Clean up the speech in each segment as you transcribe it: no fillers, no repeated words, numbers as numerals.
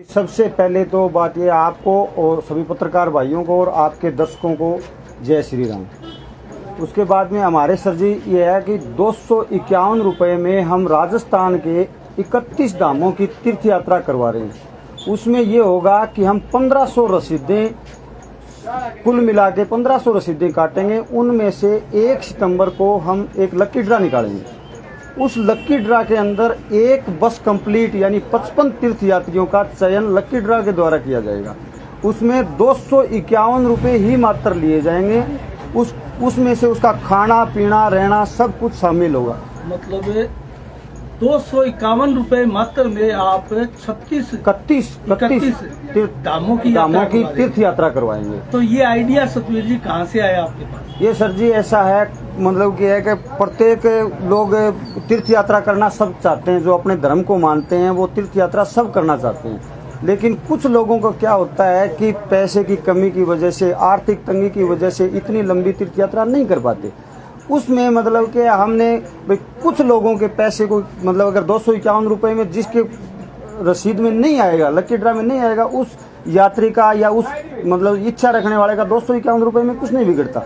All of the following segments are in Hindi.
सबसे पहले तो बात ये आपको और सभी पत्रकार भाइयों को और आपके दर्शकों को जय श्री राम। उसके बाद में हमारे सर जी ये है कि 251 रुपये में हम राजस्थान के 31 धामों की तीर्थ यात्रा करवा रहे हैं। उसमें ये होगा कि हम 1500 रसीदें कुल मिला के 1500 रसीदें काटेंगे। उनमें से 1 सितंबर को हम एक लकी ड्रा निकालेंगे। उस लकी ड्रा के अंदर एक बस कंप्लीट यानी 55 तीर्थ यात्रियों का चयन लकी ड्रा के द्वारा किया जाएगा। उसमें 251 रुपये ही मात्र लिए जाएंगे। उसमें से उसका खाना पीना रहना सब कुछ शामिल होगा। मतलब 251 रुपये मात्र में आप 31 धामों की तीर्थ यात्रा करवाएंगे। तो ये आइडिया सतवीर जी कहाँ से आया आपके पास? ये सर जी ऐसा है, मतलब कि है कि प्रत्येक लोग तीर्थ यात्रा करना सब चाहते हैं। जो अपने धर्म को मानते हैं वो तीर्थ यात्रा सब करना चाहते हैं। लेकिन कुछ लोगों को क्या होता है कि पैसे की कमी की वजह से, आर्थिक तंगी की वजह से इतनी लंबी तीर्थ यात्रा नहीं कर पाते। उसमें मतलब कि हमने कुछ लोगों के पैसे को, मतलब अगर 251 रुपये में जिसके रसीद में नहीं आएगा, लकी ड्रा में नहीं आएगा, उस यात्री का या उस मतलब इच्छा रखने वाले का 251 रुपये में कुछ नहीं बिगड़ता।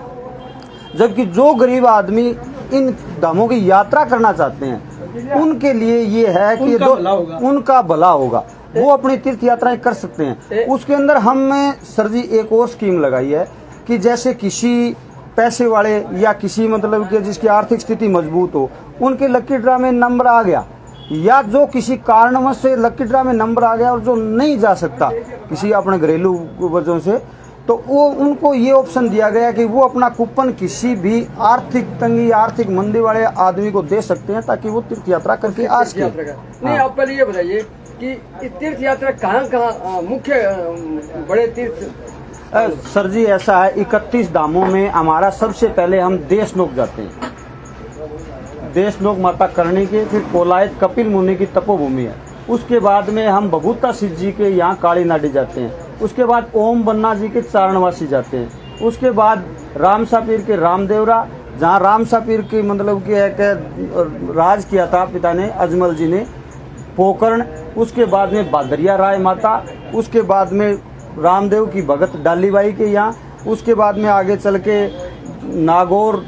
जबकि जो गरीब आदमी इन धामों की यात्रा करना चाहते हैं उनके लिए ये है कि उनका भला होगा, वो अपनी तीर्थ यात्राएं कर सकते हैं। उसके अंदर हमने सर जी एक और स्कीम लगाई है कि जैसे किसी पैसे वाले या किसी मतलब कि जिसकी आर्थिक स्थिति मजबूत हो, उनके लकी ड्रा में नंबर आ गया, या जो किसी कारणवश से लकी ड्रा में नंबर आ गया और जो नहीं जा सकता किसी अपने घरेलू वजहों से, तो वो उनको ये ऑप्शन दिया गया कि वो अपना कूपन किसी भी आर्थिक तंगी आर्थिक मंदी वाले आदमी को दे सकते हैं ताकि वो तीर्थ यात्रा करके आ सके। नहीं, आप पहले ये बताइए कि तीर्थ यात्रा कहाँ मुख्य बड़े तीर्थ? सर जी ऐसा है, 31 धामों में हमारा सबसे पहले हम देशनोक जाते हैं। देशनोक माता करणी के, फिर कोलायत कपिल मुनि की तपोभूमि है। उसके बाद में हम भभूता सिद्ध जी के यहाँ काली नाडी जाते हैं। उसके बाद ओम बन्ना जी के चारणवासी जाते हैं। उसके बाद रामसा पीर के रामदेवरा, जहाँ रामसा पीर की मतलब कि है कि राज किया था पिता ने, अजमल जी ने, पोकर्ण। उसके बाद में बादरिया राय माता, उसके बाद में रामदेव की भगत डालीबाई के यहाँ। उसके बाद में आगे चल के नागौर,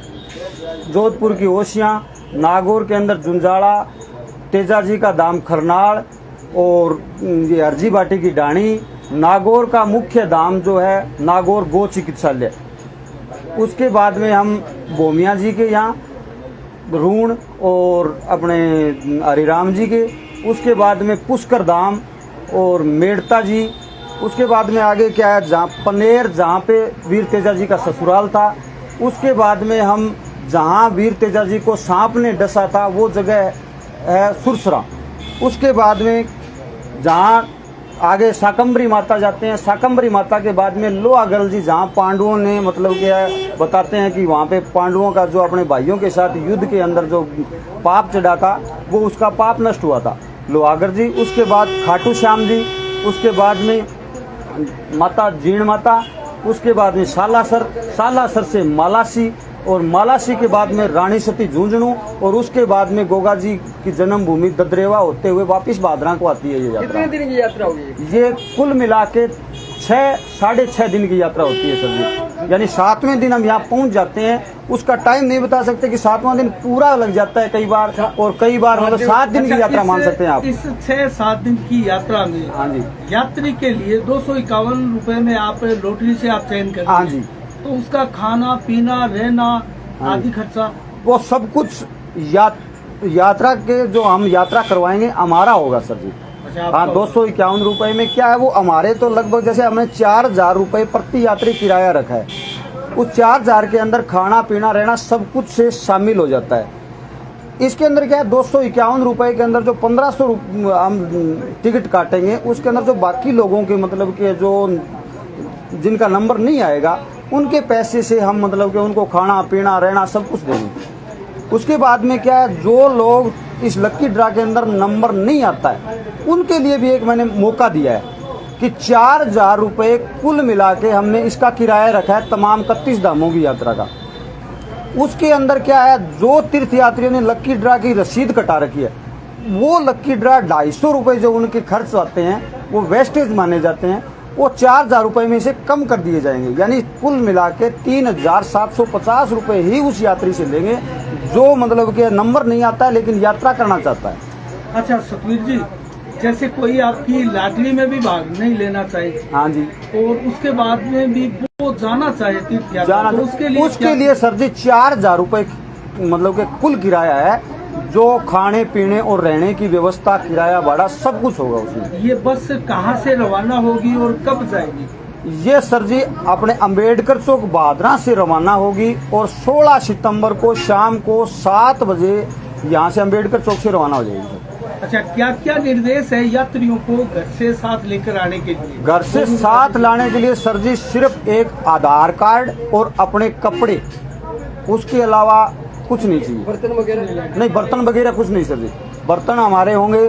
जोधपुर की ओसियाँ, नागौर के अंदर जुंजाड़ा, तेजा जी का धाम खरनाल और ये हरजी बाटी की डाणी। नागौर का मुख्य धाम जो है नागौर गो चिकित्सालय। उसके बाद में हम भोमिया जी के यहाँ, रून और अपने हरिराम जी के। उसके बाद में पुष्कर धाम और मेड़ता जी। उसके बाद में आगे क्या है, जहाँ पनेर, जहाँ पे वीर तेजा जी का ससुराल था। उसके बाद में हम जहाँ वीर तेजा जी को सांप ने डसा था वो जगह है सुरसरा। उसके बाद में जहाँ आगे शाकंभरी माता जाते हैं। शाकंभरी माता के बाद में लोहागल जी, जहाँ पांडवों ने मतलब क्या बताते हैं कि वहाँ पे पांडवों का जो अपने भाइयों के साथ युद्ध के अंदर जो पाप चढ़ा था वो उसका पाप नष्ट हुआ था, लोहागर जी। उसके बाद खाटू श्याम जी। उसके बाद में माता जीण माता। उसके बाद में सालासर, सालासर से मालासी और मालासी के बाद में रानी सती झुंझुनू और उसके बाद में गोगा जी की जन्मभूमि ददरेवा होते हुए वापिस भादरा को आती है ये यात्रा। कितने दिन की यात्रा होगी? ये कुल मिला के 6-6.5 दिन की यात्रा होती है सर जी। यानी 7वें दिन हम यहाँ पहुँच जाते हैं। उसका टाइम नहीं बता सकते कि 7वां दिन पूरा लग जाता है कई बार, और कई बार मतलब 7 दिन की यात्रा मान सकते हैं आप। इस 6-7 दिन की यात्रा में हाँ जी, यात्री के लिए 251 रुपये में आप लॉटरी से आप चयन करेंगे। हाँ जी, तो उसका खाना पीना रहना आदि खर्चा वो सब कुछ यात्रा के जो हम यात्रा करवाएंगे हमारा होगा सर जी। हाँ, 251 रुपये में क्या है, वो हमारे तो लगभग जैसे हमने 4000 रुपये प्रति यात्री किराया रखा है। उस 4000 के अंदर खाना पीना रहना सब कुछ से शामिल हो जाता है। इसके अंदर क्या है, 251 रुपये के अंदर जो 1500 हम टिकट काटेंगे, उसके अंदर जो बाकी लोगों के मतलब कि जो जिनका नंबर नहीं आएगा उनके पैसे से हम मतलब कि उनको खाना पीना रहना सब कुछ देंगे। उसके बाद में क्या है, जो लोग इस लकी ड्रा के अंदर नंबर नहीं आता है उनके लिए भी एक मैंने मौका दिया है कि 4000 रुपये कुल मिला के हमने इसका किराया रखा है तमाम 31 धामों की यात्रा का। उसके अंदर क्या है, जो तीर्थ यात्रियों ने लकी ड्रा की रसीद कटा रखी है वो लक्की ड्रा 250 रुपये जो उनके खर्च आते हैं वो वेस्टेज माने जाते हैं, वो 4000 रुपये में से कम कर दिए जाएंगे। यानी कुल मिला के 3750 रुपये ही उस यात्री से लेंगे जो मतलब कि नंबर नहीं आता है लेकिन यात्रा करना चाहता है। अच्छा सतवीर जी, जैसे कोई आपकी लॉटरी में भी भाग नहीं लेना चाहे, हाँ जी, और उसके बाद में भी वो जाना चाहे तीर्थ यात्रा, जाना तो उसके लिए सर जी 4000 रुपये मतलब कि कुल किराया है, जो खाने पीने और रहने की व्यवस्था, किराया भाड़ा सब कुछ होगा उसमें। ये बस कहाँ से रवाना होगी और कब जाएगी? ये सर जी अपने अंबेडकर चौक बादरा से रवाना होगी और 16 सितंबर को शाम को 7 बजे यहाँ से अंबेडकर चौक से रवाना हो जाएगी। अच्छा, क्या क्या निर्देश है यात्रियों को घर से साथ लेकर आने के लिए? घर से साथ लाने के लिए सर जी सिर्फ एक आधार कार्ड और अपने कपड़े, उसके अलावा कुछ नहीं चाहिए। बर्तन वगैरह नहीं, बर्तन वगैरह कुछ नहीं सर जी। बर्तन हमारे होंगे,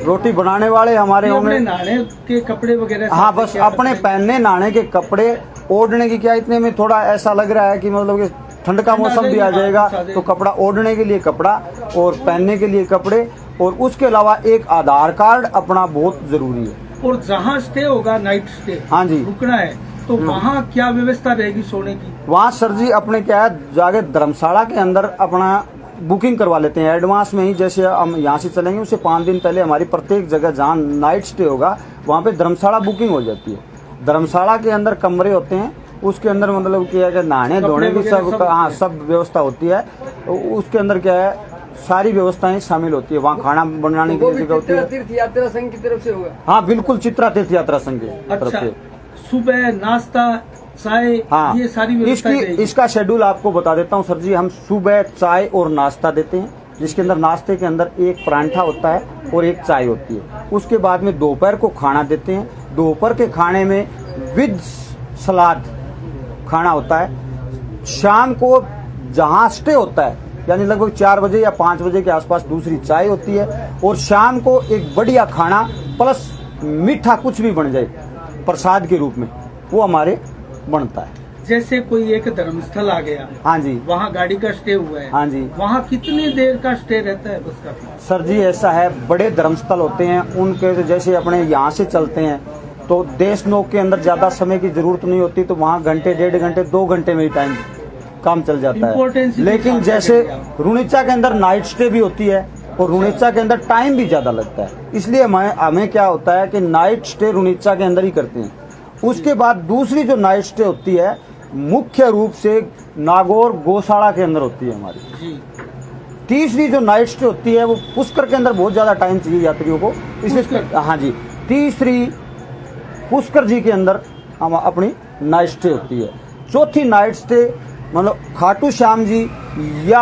रोटी बनाने वाले हमारे अपने होंगे, नहाने के कपड़े वगैरह? हाँ बस अपने पहनने नहाने के कपड़े। ओढ़ने की क्या, इतने में थोड़ा ऐसा लग रहा है कि मतलब कि ठंड का मौसम भी आ जाएगा तो कपड़ा, ओढ़ने के लिए कपड़ा और पहनने के लिए कपड़े, और उसके अलावा एक आधार कार्ड अपना बहुत जरूरी है। और जहाँ स्टे होगा, नाइट स्टे, हाँ जी, रुकना है, तो वहाँ क्या व्यवस्था रहेगी सोने की? वहाँ सर जी अपने क्या है, जाके धर्मशाला के अंदर अपना बुकिंग करवा लेते हैं एडवांस में ही। जैसे हम यहाँ से चलेंगे उससे 5 दिन पहले हमारी प्रत्येक जगह जहाँ नाइट स्टे होगा वहाँ पे धर्मशाला बुकिंग हो जाती है। धर्मशाला के अंदर कमरे होते हैं, उसके अंदर मतलब क्या है कि नहाने धोने की सब व्यवस्था होती है। उसके अंदर क्या है, सारी व्यवस्थाएं शामिल होती है। वहाँ खाना बनाने की जगह होती है। तीर्थ यात्रा संघ की तरफ से होगा? हाँ बिल्कुल, चित्रा तीर्थ यात्रा संघ की तरफ अच्छा, से। सुबह नाश्ता, चाय, हाँ, ये सारी व्यवस्था इसका शेड्यूल आपको बता देता हूँ सर जी। हम सुबह चाय और नाश्ता देते हैं, जिसके अंदर नाश्ते के अंदर एक परांठा होता है और एक चाय होती है। उसके बाद में दोपहर को खाना देते हैं। दोपहर के खाने में विद सलाद खाना होता है। शाम को जहाँ स्टे होता है यानी लगभग 4 बजे या 5 बजे के आसपास दूसरी चाय होती है, और शाम को एक बढ़िया खाना प्लस मीठा कुछ भी बन जाए प्रसाद के रूप में, वो हमारे बनता है। जैसे कोई एक धर्मस्थल आ गया, हाँ जी, वहाँ गाड़ी का स्टे हुआ है, हाँ जी, वहाँ कितनी देर का स्टे रहता है बस का? सर जी ऐसा है, बड़े धर्मस्थल होते हैं उनके, तो जैसे अपने यहाँ से चलते हैं तो देश नोक के अंदर ज्यादा समय की जरूरत नहीं होती, तो वहाँ घंटे, 1.5 घंटे, 2 घंटे में ही टाइम काम चल जाता है। लेकिन जैसे रुणिचा के अंदर नाइट स्टे भी होती है और रुणिचा के अंदर टाइम भी ज्यादा लगता है, इसलिए हमें क्या होता है कि नाइट स्टे रुणिचा के अंदर ही करते हैं। उसके बाद दूसरी जो नाइट स्टे होती है मुख्य रूप से नागौर गौशाला के अंदर होती है हमारी। तीसरी जो नाइट स्टे होती है वो पुष्कर के अंदर बहुत ज्यादा टाइम चाहिए यात्रियों को, इसलिए हाँ जी, तीसरी पुष्कर जी के अंदर हम अपनी नाइट स्टे होती है। चौथी नाइट स्टे मतलब खाटू श्याम जी या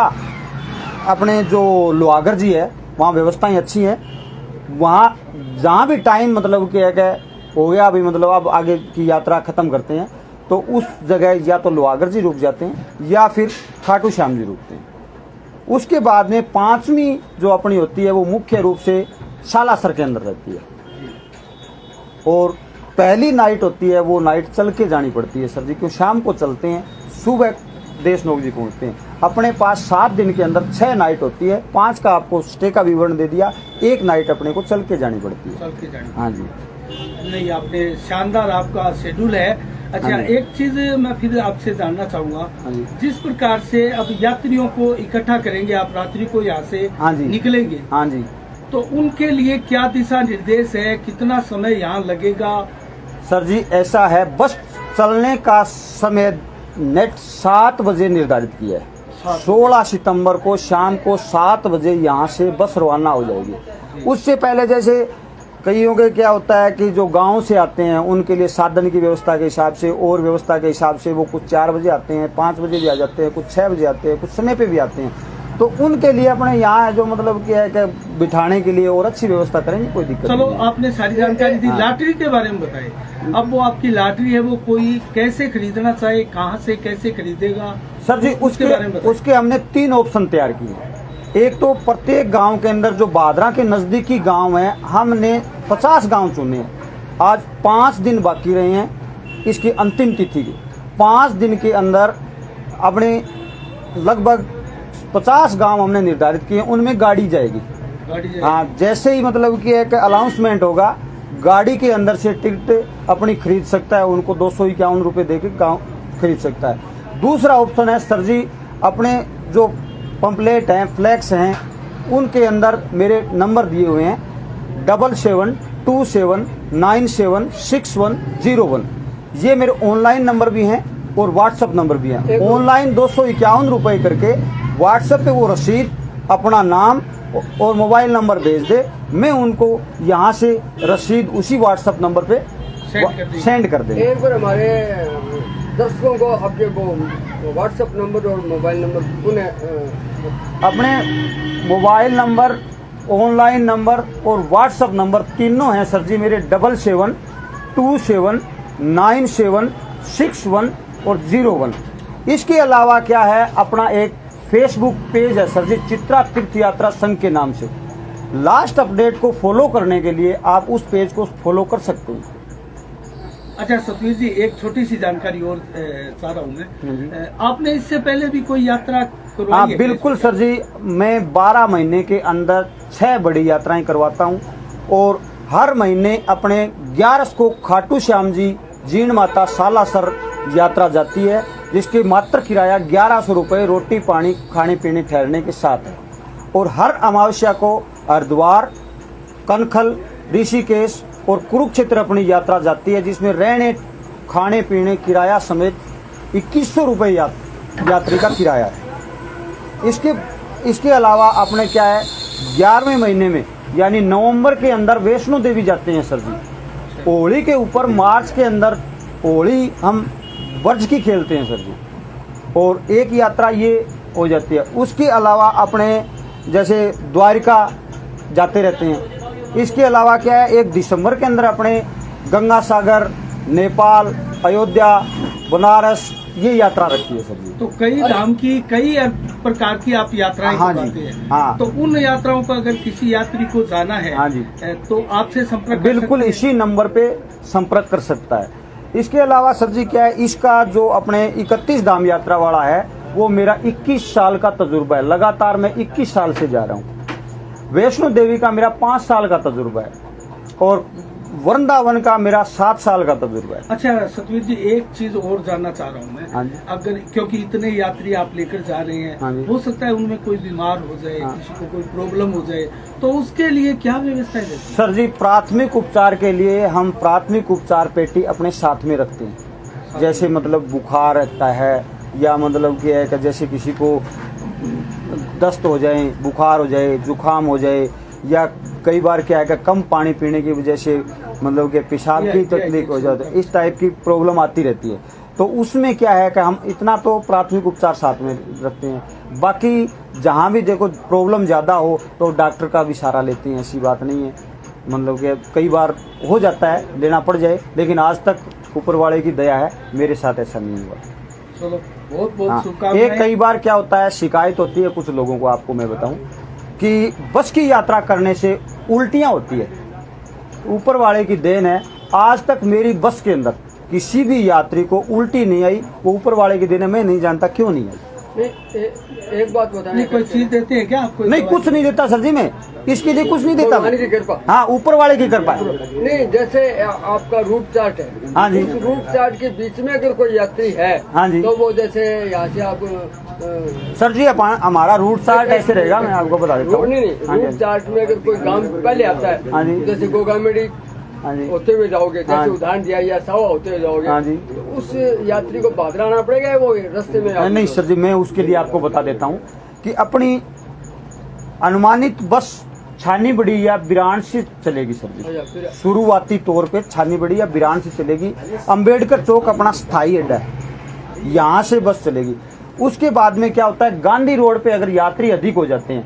अपने जो लोहागर जी है, वहाँ व्यवस्थाएं अच्छी हैं। वहाँ जहाँ भी टाइम मतलब क्या है हो गया, अभी मतलब अब आगे की यात्रा खत्म करते हैं, तो उस जगह या तो लोहागर जी रुक जाते हैं या फिर खाटू श्याम जी रुकते हैं। उसके बाद में 5वीं जो अपनी होती है वो मुख्य रूप से सालासर के अंदर रहती है, और पहली नाइट होती है वो नाइट चल के जानी पड़ती है सर जी, क्यों शाम को चलते हैं, सुबह देशनोक जी पहुँचते हैं। अपने पास 7 दिन के अंदर 6 नाइट होती है, 5 का आपको स्टे का विवरण दे दिया, 1 नाइट अपने को चल के जानी पड़ती है। चल के जानी, हाँ जी, नहीं आपने शानदार आपका शेड्यूल है। अच्छा, हाँ एक चीज मैं फिर आपसे जानना चाहूंगा, हाँ जी, जिस प्रकार से अब यात्रियों को इकट्ठा करेंगे आप, रात्रि को यहाँ से हाँ जी, निकलेंगे, हाँ जी, तो उनके लिए क्या दिशा निर्देश है, कितना समय यहाँ लगेगा? सर जी ऐसा है, बस चलने का समय नेट 7 बजे निर्धारित किया है। 16 सितंबर को शाम को 7 बजे यहाँ से बस रवाना हो जाएगी। उससे पहले जैसे कईयों के क्या होता है कि जो गांव से आते हैं उनके लिए साधन की व्यवस्था के हिसाब से और व्यवस्था के हिसाब से वो कुछ 4 बजे आते हैं, 5 बजे भी आ जाते हैं, कुछ 6 बजे आते हैं, कुछ समय पे भी आते हैं, तो उनके लिए अपने यहाँ जो मतलब क्या है कि बिठाने के लिए और अच्छी व्यवस्था करेंगे, कोई दिक्कत चलो नहीं है। आपने सारी जानकारी दी। हाँ। लॉटरी के बारे में बताइए, अब वो आपकी लॉटरी है वो कोई कैसे खरीदना चाहे, कहाँ से कैसे खरीदेगा सर जी उसके बारे में बताइए। उसके हमने 3 ऑप्शन तैयार किए। एक तो प्रत्येक गांव के अंदर जो बादरा के नजदीकी गांव है, हमने 50 गांव चुने हैं। आज 5 दिन बाकी रहे हैं इसकी अंतिम तिथि के। 5 दिन के अंदर अपने लगभग 50 गांव हमने निर्धारित किए, उनमें गाड़ी जाएगी गाड़ी जाएगी। हाँ, जैसे ही मतलब कि एक अनाउंसमेंट होगा, गाड़ी के अंदर से टिकट अपनी खरीद सकता है, उनको 251 रुपये दे के खरीद सकता है। दूसरा ऑप्शन है सर जी, अपने जो पंपलेट हैं, फ्लैक्स हैं, उनके अंदर मेरे नंबर दिए हुए हैं 7727976101। ये मेरे ऑनलाइन नंबर भी हैं और व्हाट्सएप नंबर भी हैं। ऑनलाइन 251 रुपये करके व्हाट्सएप पे वो रसीद, अपना नाम और मोबाइल नंबर भेज दे, मैं उनको यहाँ से रसीद उसी व्हाट्सएप नंबर पे सेंड कर देंगे। एक बार हमारे दर्शकों को आपके वो व्हाट्सएप नंबर और मोबाइल नंबर पुनः अपने मोबाइल नंबर, ऑनलाइन नंबर और व्हाट्सएप नंबर तीनों हैं सर जी मेरे 77279761 और 01। इसके अलावा क्या है, अपना एक फेसबुक पेज है सर जी, चित्रा तीर्थ यात्रा संघ के नाम से। लास्ट अपडेट को फॉलो करने के लिए आप उस पेज को फॉलो कर सकते हैं। अच्छा सतवीर जी, एक छोटी सी जानकारी और चाह रहा हूँ मैं, आपने इससे पहले भी कोई यात्रा करवाई हाँ है? बिल्कुल सर जी, मैं 12 महीने के अंदर 6 बड़ी यात्राएं करवाता हूं और हर महीने अपने 11 को खाटू श्याम जी जीण माता सालासर यात्रा जाती है, जिसकी मात्र किराया 1100 रुपये रोटी पानी खाने पीने ठहरने के साथ है। और हर अमावस्या को हरिद्वार, कनखल, ऋषिकेश और कुरुक्षेत्र अपनी यात्रा जाती है, जिसमें रहने खाने पीने किराया समेत 2100 रुपये यात्री का किराया है। इसके अलावा अपने क्या है, 11वें महीने में यानी नवंबर के अंदर वैष्णो देवी जाते हैं सर जी। होली के ऊपर मार्च के अंदर होली हम वर्ज की खेलते हैं सर जी, और एक यात्रा ये हो जाती है। उसके अलावा अपने जैसे द्वारिका जाते रहते हैं। इसके अलावा क्या है, 1 दिसंबर के अंदर अपने गंगा सागर, नेपाल, अयोध्या, बनारस ये यात्रा रखी है सर जी। तो कई धाम की, कई प्रकार की आप यात्राएं हाँ करवाते जी, हैं। हाँ। तो उन यात्राओं पर अगर किसी यात्री को जाना है, हाँ जी, तो आपसे संपर्क कर बिल्कुल सकते हैं? इसी नंबर पे संपर्क कर सकता है। इसके अलावा सर जी क्या है, इसका जो अपने 31 धाम यात्रा वाला है, वो मेरा 21 साल का तजुर्बा है। लगातार मैं 21 साल से जा रहा हूँ। वैष्णो देवी का मेरा 5 साल का तजुर्बा है और वृंदावन का मेरा 7 साल का तजुर्बा है। अच्छा सतवीर जी, एक चीज और जानना चाह रहा हूँ मैं, हाँ जी। अगर क्योंकि इतने यात्री आप लेकर जा रहे हैं, हाँ जी। हो सकता है उनमें कोई बीमार हो जाए, हाँ। किसी को कोई प्रॉब्लम हो जाए, तो उसके लिए क्या व्यवस्था है? सर जी, प्राथमिक उपचार के लिए हम प्राथमिक उपचार पेटी अपने साथ में रखते हैं। जैसे मतलब बुखार रहता है, या मतलब कि है कि जैसे किसी को दस्त हो जाए, बुखार हो जाए, जुकाम हो जाए, या कई बार क्या है कि कम पानी पीने की वजह से मतलब कि पेशाब की तकलीफ हो जाती है, इस टाइप की प्रॉब्लम आती रहती है। तो उसमें क्या है कि हम इतना तो प्राथमिक उपचार साथ में रखते हैं। बाकी जहाँ भी देखो प्रॉब्लम ज़्यादा हो तो डॉक्टर का भी सहारा लेते हैं, ऐसी बात नहीं है। मतलब कि कई बार हो जाता है, लेना पड़ जाए, लेकिन आज तक ऊपर वाले की दया है, मेरे साथ ऐसा नहीं हुआ। चलो, बहुत बहुत हाँ, शुभकामनाएं। एक कई बार क्या होता है, शिकायत होती है कुछ लोगों को, आपको मैं बताऊं कि बस की यात्रा करने से उल्टियां होती है। ऊपर वाले की देन है, आज तक मेरी बस के अंदर किसी भी यात्री को उल्टी नहीं आई। वो ऊपर वाले की देन है, मैं नहीं जानता क्यों नहीं आई। एक बात बताएं, नहीं कोई चीज देते हैं क्या आपको? नहीं, कुछ नहीं देता सर जी, मैं इसके लिए कुछ नहीं देता। भगवान की कृपा। हाँ, ऊपर वाले की कृपा है। नहीं, जैसे आपका रूट चार्ट है, हाँ जी। उस रूट चार्ट के बीच में अगर कोई यात्री है, हाँ जी। तो वो जैसे यहाँ से आप सर जी हमारा रूट चार्ट ऐसे रहेगा, मैं आपको बता देता हूँ। नहीं, हाँ जी, रूट चार्ट में अगर कोई गांव पहले आता हाँ है, जी। जैसे गोगामेड़ी हाँ जी, होते हुए जाओगे, हाँ। जैसे उदाहरण दिया, या सावा होते हुए जाओगे, हाँ जी। तो उस यात्री को भादरा आना पड़ेगा या वो रास्ते में आप- नहीं सर जी, मैं उसके लिए आपको बता देता हूँ कि अपनी अनुमानित बस छानी बड़ी या बिरान से चलेगी सर जी। अच्छा, फिर शुरुआती तौर पे छानी बड़ी या बिरान से चलेगी। अंबेडकर चौक अपना स्थायी अड्डा है, यहाँ से बस चलेगी। उसके बाद में क्या होता है, गांधी रोड पे अगर यात्री अधिक हो जाते हैं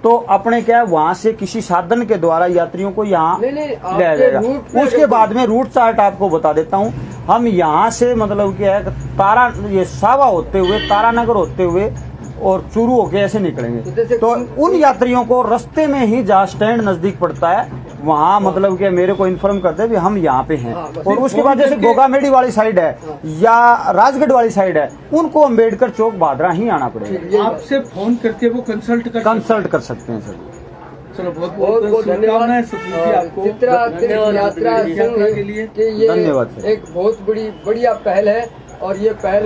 तो अपने क्या है, वहाँ से किसी साधन के द्वारा यात्रियों को यहाँ नहीं, ले आपके जाएगा। रूट पे उसके बाद में रूट चार्ट आपको बता देता हूँ। हम यहाँ से मतलब क्या है, तारा ये सावा होते हुए, तारानगर होते हुए और चूरू होके ऐसे निकलेंगे। तो उन यात्रियों को रास्ते में ही जहाँ स्टैंड नजदीक पड़ता है, वहाँ मतलब कि मेरे को इन्फॉर्म करते हैं भी हम यहाँ पे हैं। और उसके बाद जैसे गोगामेड़ी वाली साइड है या राजगढ़ वाली साइड है, उनको अंबेडकर चौक भादरा ही आना पड़ेगा। आपसे फोन करके वो कंसल्ट कर कंसल्ट कर सकते हैं सर। चलो बहुत बहुत बहुत धन्यवाद सुखवीर जी आपको। चित्रा तीर्थ यात्रा यात्रा के लिए कि ये धन्यवाद सर। एक बहुत बड़ी बढ़िया पहल है और ये पहल